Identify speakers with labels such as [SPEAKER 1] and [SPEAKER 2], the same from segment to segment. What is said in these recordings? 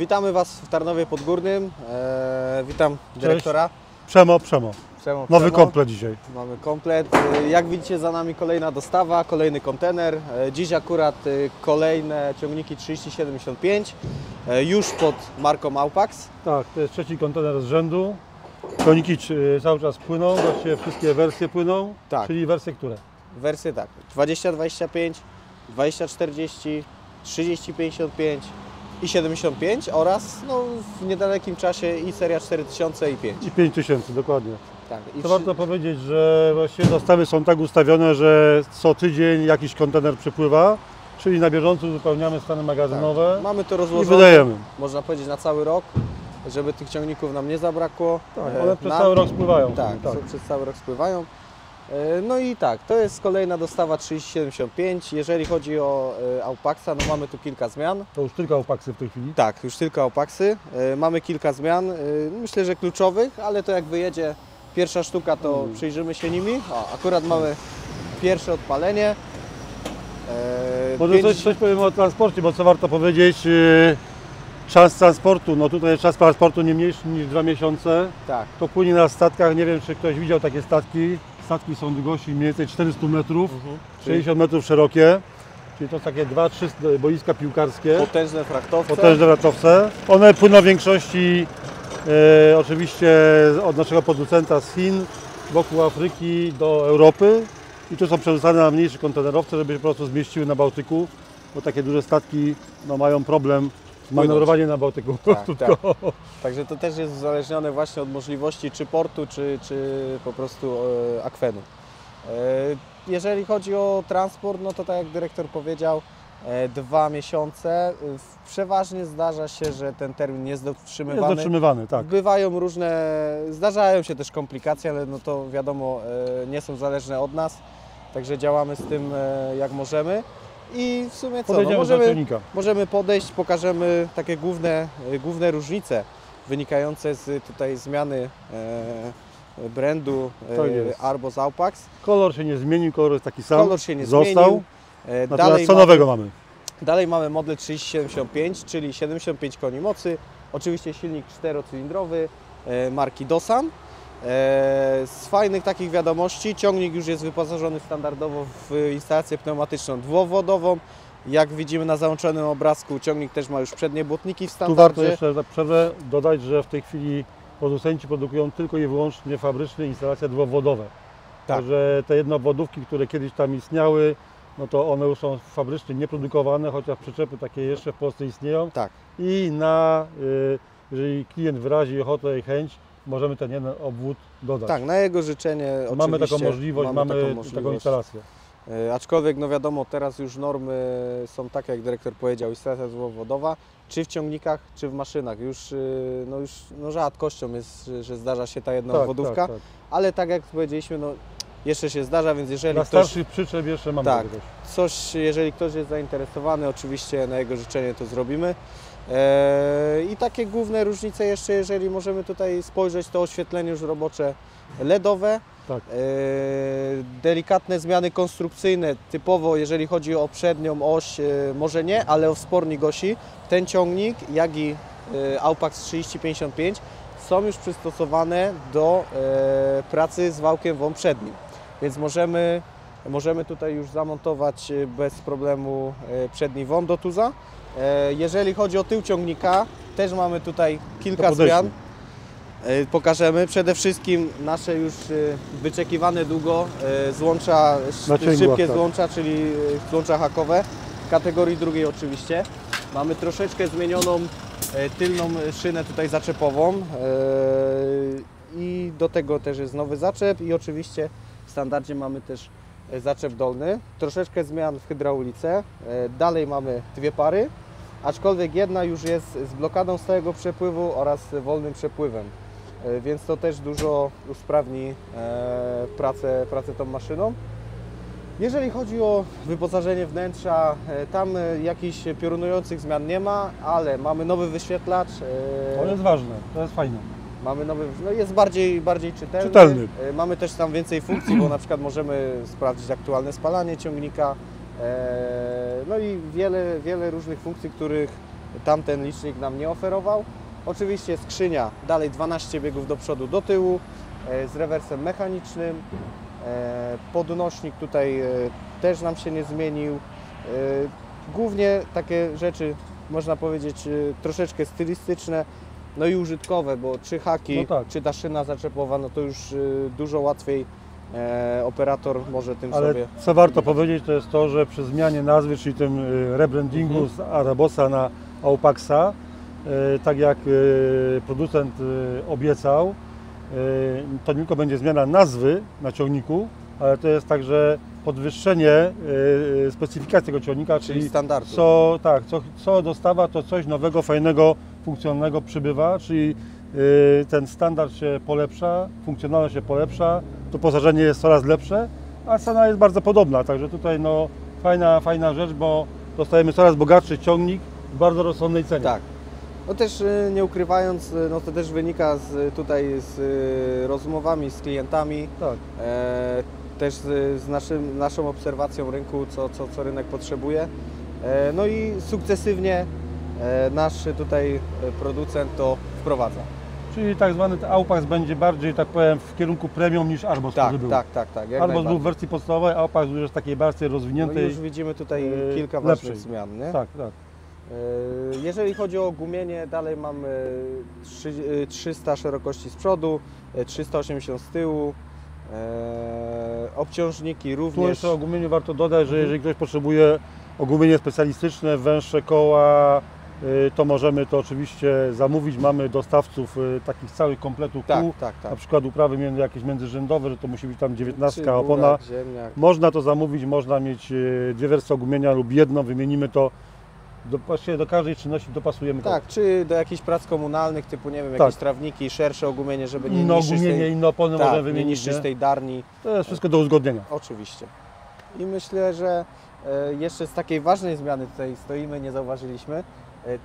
[SPEAKER 1] Witamy Was w Tarnowie Podgórnym. Witam dyrektora.
[SPEAKER 2] Przemo. Nowy komplet dzisiaj.
[SPEAKER 1] Mamy komplet. Jak widzicie, za nami kolejna dostawa, kolejny kontener. Dziś akurat kolejne ciągniki 3075, już pod marką Aupax.
[SPEAKER 2] Tak, to jest trzeci kontener z rzędu. Ciągniki cały czas płyną, właściwie wszystkie wersje płyną.
[SPEAKER 1] Tak.
[SPEAKER 2] Czyli wersje które?
[SPEAKER 1] Wersje tak, 2025, 2040, 3055 i 75 oraz w niedalekim czasie i seria 4000 i 5.
[SPEAKER 2] I 5000, dokładnie.
[SPEAKER 1] Tak,
[SPEAKER 2] to warto powiedzieć, że właściwie dostawy są tak ustawione, że co tydzień jakiś kontener przypływa, czyli na bieżąco uzupełniamy stany magazynowe.
[SPEAKER 1] Tak. Mamy to
[SPEAKER 2] i
[SPEAKER 1] rozłożone,
[SPEAKER 2] wydajemy.
[SPEAKER 1] Można powiedzieć, na cały rok, żeby tych ciągników nam nie zabrakło.
[SPEAKER 2] Tak, one przez cały rok spływają.
[SPEAKER 1] Tak, przez cały rok spływają. No i tak, to jest kolejna dostawa 3075. Jeżeli chodzi o Aupaxa, no mamy tu kilka zmian.
[SPEAKER 2] To już tylko Aupaxy w tej chwili?
[SPEAKER 1] Tak, już tylko Aupaxy. Mamy kilka zmian, myślę, że kluczowych, ale to jak wyjedzie pierwsza sztuka, to przyjrzymy się nimi. O, akurat mamy pierwsze odpalenie.
[SPEAKER 2] Może coś powiemy o transporcie, bo co warto powiedzieć, czas transportu, no tutaj czas transportu nie mniejszy niż 2 miesiące.
[SPEAKER 1] Tak.
[SPEAKER 2] To płynie na statkach, nie wiem czy ktoś widział takie statki. Statki są długości mniej więcej 400 metrów, 60 metrów szerokie, czyli to takie 2-3 boiska piłkarskie.
[SPEAKER 1] Potężne frachtowce.
[SPEAKER 2] Potężne frachtowce. One płyną w większości oczywiście od naszego producenta z Chin, wokół Afryki do Europy i tu są przerzucane na mniejsze kontenerowce, żeby się po prostu zmieściły na Bałtyku, bo takie duże statki mają problem z manewrowaniem na Bałtyku.
[SPEAKER 1] Tak. Także to też jest uzależnione właśnie od możliwości czy portu, czy po prostu akwenu. Jeżeli chodzi o transport, no to tak jak dyrektor powiedział, 2 miesiące. Przeważnie zdarza się, że ten termin jest dotrzymywany.
[SPEAKER 2] Jest dotrzymywany, tak.
[SPEAKER 1] Bywają zdarzają się też komplikacje, ale no to wiadomo, nie są zależne od nas. Także działamy z tym jak możemy. I w sumie co, możemy podejść, pokażemy takie główne różnice wynikające z tutaj zmiany brandu Arbos Aupax.
[SPEAKER 2] Kolor się nie zmienił, kolor jest taki sam.
[SPEAKER 1] Kolor się nie
[SPEAKER 2] został.
[SPEAKER 1] Zmienił.
[SPEAKER 2] Dalej co nowego mamy?
[SPEAKER 1] Dalej mamy model 3075, czyli 75 koni mocy. Oczywiście silnik 4-cylindrowy marki Dosan. Z fajnych takich wiadomości, ciągnik już jest wyposażony standardowo w instalację pneumatyczną dwuwodową. Jak widzimy na załączonym obrazku, ciągnik też ma już przednie błotniki w standardzie.
[SPEAKER 2] Tu warto jeszcze za przerwę dodać, że w tej chwili producenci produkują tylko i wyłącznie fabryczne instalacje dwuwodowe.
[SPEAKER 1] Tak.
[SPEAKER 2] Także te jednowodówki, które kiedyś tam istniały, no to one już są fabrycznie nieprodukowane, chociaż przyczepy takie jeszcze w Polsce istnieją.
[SPEAKER 1] Tak.
[SPEAKER 2] I jeżeli klient wyrazi ochotę i chęć, możemy ten jeden obwód dodać.
[SPEAKER 1] Tak, na jego życzenie
[SPEAKER 2] mamy taką możliwość, mamy taką instalację.
[SPEAKER 1] Aczkolwiek no wiadomo, teraz już normy są takie, jak dyrektor powiedział, instalacja dwuwodowa, czy w ciągnikach, czy w maszynach. Już rzadkością jest, że zdarza się ta jednowodówka, tak. Ale tak jak powiedzieliśmy, no jeszcze się zdarza, więc jeżeli
[SPEAKER 2] dla starszych przyczep jeszcze mamy
[SPEAKER 1] jeżeli ktoś jest zainteresowany, oczywiście na jego życzenie to zrobimy. I takie główne różnice jeszcze, jeżeli możemy tutaj spojrzeć, to oświetlenie już robocze LEDowe.
[SPEAKER 2] Tak.
[SPEAKER 1] Delikatne zmiany konstrukcyjne, typowo jeżeli chodzi o przednią oś, może nie, ale o wspornik osi. Ten ciągnik, jak i Aupax 3055 są już przystosowane do pracy z wałkiem WOM przednim. Więc możemy tutaj już zamontować bez problemu przedni WOM do tuza. Jeżeli chodzi o tył ciągnika, też mamy tutaj kilka zmian. Pokażemy przede wszystkim nasze już wyczekiwane długo złącza, szybkie złącza, czyli złącza hakowe, kategorii drugiej oczywiście. Mamy troszeczkę zmienioną tylną szynę tutaj zaczepową i do tego też jest nowy zaczep i oczywiście w standardzie mamy też zaczep dolny. Troszeczkę zmian w hydraulice, dalej mamy dwie pary, aczkolwiek jedna już jest z blokadą stałego przepływu oraz wolnym przepływem. Więc to też dużo usprawni pracę tą maszyną. Jeżeli chodzi o wyposażenie wnętrza, tam jakichś piorunujących zmian nie ma, ale mamy nowy wyświetlacz.
[SPEAKER 2] To jest ważne, to jest fajne.
[SPEAKER 1] Mamy nowy, jest bardziej czytelny. Mamy też tam więcej funkcji, bo na przykład możemy sprawdzić aktualne spalanie ciągnika. No i wiele różnych funkcji, których tamten licznik nam nie oferował. Oczywiście skrzynia dalej 12 biegów do przodu, do tyłu, z rewersem mechanicznym. Podnośnik tutaj też nam się nie zmienił. Głównie takie rzeczy, można powiedzieć, troszeczkę stylistyczne, no i użytkowe, bo czy haki,
[SPEAKER 2] No tak.
[SPEAKER 1] czy ta szyna zaczepowa, no to już dużo łatwiej operator może tym
[SPEAKER 2] Ale
[SPEAKER 1] sobie...
[SPEAKER 2] co warto powiedzieć, to jest to, że przy zmianie nazwy, czyli tym rebrandingu z Arabosa na Aupaxa, tak jak producent obiecał, to nie tylko będzie zmiana nazwy na ciągniku, ale to jest także podwyższenie specyfikacji tego ciągnika,
[SPEAKER 1] Czyli standardu.
[SPEAKER 2] co dostawa, to coś nowego, fajnego, funkcjonalnego przybywa, czyli ten standard się polepsza, funkcjonalność się polepsza, doposażenie jest coraz lepsze, a cena jest bardzo podobna, także tutaj no, fajna rzecz, bo dostajemy coraz bogatszy ciągnik w bardzo rozsądnej cenie.
[SPEAKER 1] Tak. No też nie ukrywając, no to też wynika z rozmowami z klientami,
[SPEAKER 2] Tak.
[SPEAKER 1] też z naszą obserwacją rynku, co rynek potrzebuje. No i sukcesywnie nasz tutaj producent to wprowadza.
[SPEAKER 2] Czyli tak zwany Aupax będzie bardziej, tak powiem, w kierunku premium niż Arbos,
[SPEAKER 1] Tak,
[SPEAKER 2] który był.
[SPEAKER 1] tak, jak
[SPEAKER 2] Arbos był w
[SPEAKER 1] najbardziej.
[SPEAKER 2] wersji podstawowej, Aupax już w takiej bardziej
[SPEAKER 1] No
[SPEAKER 2] rozwiniętej.
[SPEAKER 1] już widzimy tutaj kilka
[SPEAKER 2] lepszej.
[SPEAKER 1] ważnych zmian, nie?
[SPEAKER 2] Tak.
[SPEAKER 1] Jeżeli chodzi o gumienie, dalej mamy 300 szerokości z przodu, 380 z tyłu, obciążniki
[SPEAKER 2] Tu
[SPEAKER 1] również.
[SPEAKER 2] jeszcze o gumieniu warto dodać, że jeżeli ktoś potrzebuje ogumienie specjalistyczne, węższe koła, to możemy to oczywiście zamówić. Mamy dostawców takich całych kompletów kół,
[SPEAKER 1] Tak.
[SPEAKER 2] na przykład uprawy jakieś międzyrzędowe, że to musi być tam 19
[SPEAKER 1] Czy
[SPEAKER 2] opona.
[SPEAKER 1] burak, ziemniak.
[SPEAKER 2] Można to zamówić, można mieć dwie wersje ogumienia lub jedną, wymienimy to. Właściwie do każdej czynności dopasujemy
[SPEAKER 1] Tak, czy do jakichś prac komunalnych, typu nie wiem,
[SPEAKER 2] Tak.
[SPEAKER 1] jakieś trawniki, szersze ogumienie, żeby nie
[SPEAKER 2] inne
[SPEAKER 1] niszczyć
[SPEAKER 2] ogumienie,
[SPEAKER 1] tej,
[SPEAKER 2] inne opony
[SPEAKER 1] tak,
[SPEAKER 2] możemy
[SPEAKER 1] nie
[SPEAKER 2] wymienić.
[SPEAKER 1] niszczyć
[SPEAKER 2] Nie?
[SPEAKER 1] tej darni.
[SPEAKER 2] To jest wszystko do uzgodnienia.
[SPEAKER 1] Oczywiście. I myślę, że jeszcze z takiej ważnej zmiany tutaj stoimy, nie zauważyliśmy.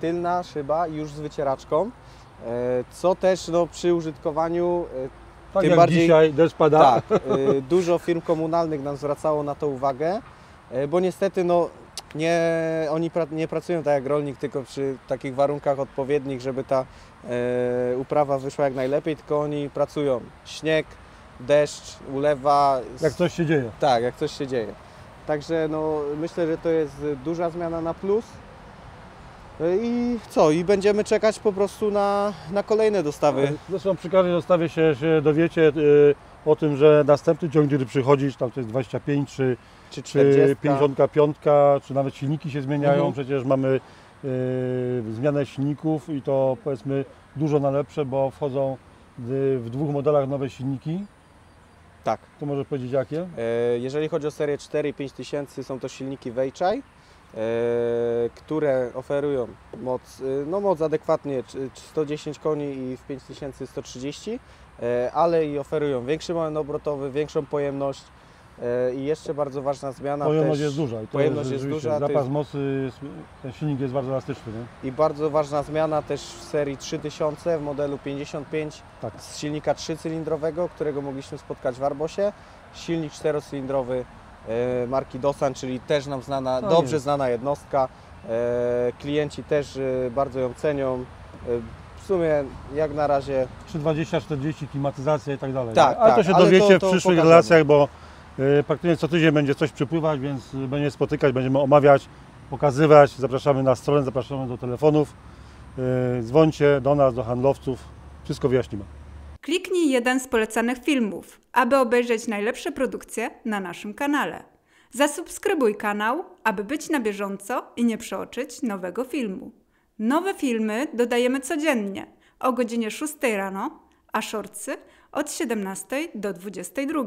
[SPEAKER 1] Tylna szyba już z wycieraczką, co też no, przy użytkowaniu,
[SPEAKER 2] Tak
[SPEAKER 1] tym
[SPEAKER 2] jak
[SPEAKER 1] bardziej,
[SPEAKER 2] dzisiaj deszcz pada.
[SPEAKER 1] tak, dużo firm komunalnych nam zwracało na to uwagę, bo niestety no, oni nie pracują tak jak rolnik, tylko przy takich warunkach odpowiednich, żeby ta uprawa wyszła jak najlepiej, tylko oni pracują śnieg, deszcz, ulewa.
[SPEAKER 2] Jak coś się dzieje.
[SPEAKER 1] Tak, jak coś się dzieje. Także no, myślę, że to jest duża zmiana na plus. I co? I będziemy czekać po prostu na kolejne dostawy.
[SPEAKER 2] Zresztą przy każdej dostawie się dowiecie o tym, że następny ciągnik, który przychodzi, czy tam to jest 25,
[SPEAKER 1] Czy
[SPEAKER 2] czy
[SPEAKER 1] 40.
[SPEAKER 2] 55, czy nawet silniki się zmieniają.
[SPEAKER 1] Mhm.
[SPEAKER 2] Przecież mamy zmianę silników i to powiedzmy dużo na lepsze, bo wchodzą w dwóch modelach nowe silniki.
[SPEAKER 1] Tak.
[SPEAKER 2] To możesz powiedzieć jakie?
[SPEAKER 1] Jeżeli chodzi o serię 4 i 5000, są to silniki Weichai, które oferują moc adekwatnie 110 koni i w 5000 130, ale i oferują większy moment obrotowy, większą pojemność i jeszcze bardzo ważna zmiana.
[SPEAKER 2] Pojemność
[SPEAKER 1] też,
[SPEAKER 2] jest duża. I to
[SPEAKER 1] pojemność jest
[SPEAKER 2] rzeczywiście
[SPEAKER 1] duża.
[SPEAKER 2] zapas mocy, ten silnik jest bardzo elastyczny. Nie?
[SPEAKER 1] I bardzo ważna zmiana też w serii 3000 w modelu 55
[SPEAKER 2] Tak.
[SPEAKER 1] z silnika 3-cylindrowego, którego mogliśmy spotkać w Arbosie. Silnik 4-cylindrowy marki Dosan, czyli też nam dobrze znana jednostka. Klienci też bardzo ją cenią. W sumie jak na razie
[SPEAKER 2] 320-40, klimatyzacja i tak dalej.
[SPEAKER 1] Tak,
[SPEAKER 2] ale
[SPEAKER 1] tak,
[SPEAKER 2] to się
[SPEAKER 1] ale
[SPEAKER 2] dowiecie
[SPEAKER 1] to
[SPEAKER 2] w przyszłych
[SPEAKER 1] pokażemy.
[SPEAKER 2] relacjach, bo praktycznie co tydzień będzie coś przypływać, więc będziemy spotykać, będziemy omawiać, pokazywać. Zapraszamy na stronę, zapraszamy do telefonów. Dzwońcie do nas, do handlowców, wszystko wyjaśnimy.
[SPEAKER 3] Kliknij jeden z polecanych filmów, aby obejrzeć najlepsze produkcje na naszym kanale. Zasubskrybuj kanał, aby być na bieżąco i nie przeoczyć nowego filmu. Nowe filmy dodajemy codziennie o godzinie 6 rano, a shortsy od 17 do 22.